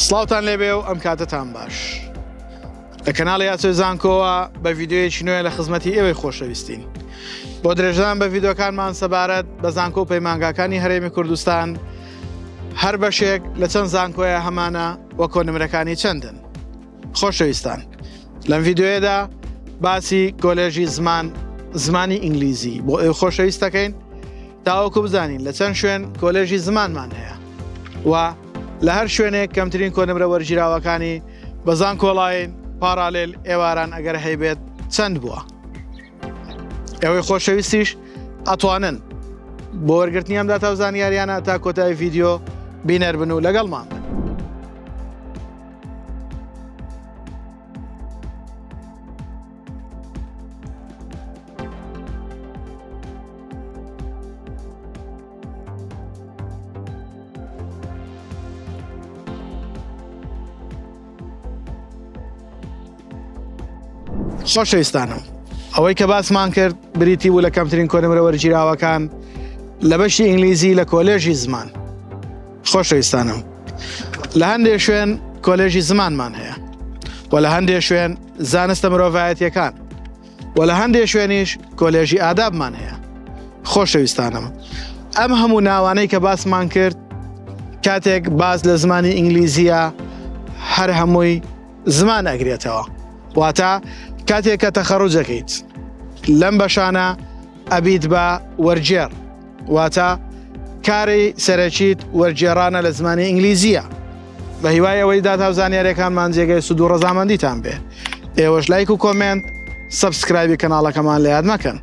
سڵاوتان لێبێ و ئەم کاتتان باش. لە کەناڵی یاسۆی زانکۆوە بە ڤیددیۆیەکی نوێ لە خزمەتی ئێوەی خۆشەویستین. بۆ درێژدان بە ڤیددیۆکانمان سەبارەت بە زانکۆ و پەیمانگاکانی هەرێمی کوردستان هەر بەشێک لە چەند زانکۆیە هەمانە وە کۆنمرەکانی چەندن. خۆشەویستان، لەم ڤیددیۆیەدا باسی کۆلێژی زمانی ئینگلیزی بۆ ئێوە خۆشەویست دەکەین تاوەکو بزانین لە چەند شوێن کۆلێژی زمانمان هەیە و لە هەر شوێنێک کەمترین کۆنمرە وەرگیراوەکانی بەزان کۆڵاین پارالێل ئێواران ئەگەر هەیبێت چەند بووە. ئێوەی خۆشەویستیش ئەتوانن بۆ وەرگرتنی ئەم داتا و زانیاریانە تا کۆتایی ڤیددیۆ بینەر بن و لەگەڵمان بن. خۆشەویستانم، ئەوەی کە باسمان کرد بریتی بوو لە کەمترین کۆنمرە وەرگیراوەکان لە بەشی ئینگلیزی لە کۆلێژی زمان. خۆشەویستانم، لە هەندێک شوێن کۆلێژی زمانمان هەیە و لە هەندێک شوێن زانستە مرۆڤایەتیەکان و لە هەندێک شوێنیش کۆلێژی ئادابمان هەیە. خۆشەویستانم، ئەم هەموو ناوانەی کە باسمان کرد کاتێک باز لە زمانی ئینگلیزیە هەر هەمووی زمان ئەگرێتەوە، واتە کاتێک کە تەخەڕوج دەکەیت لەم بەشانە ئەبیت بە وەرجێڕ، واتە کاری سەرەکیت وەرجێڕانە لە زمانی ئینگلیزیە. بە هیوای ئەوەی داتا و زانیاریەکانمان جێگەی سوود و ڕەزامەندیتان بێ. ئێوەش لایک و کۆمنت سەبسکرایبی کەناڵەکەمان لە یاد مەکەن.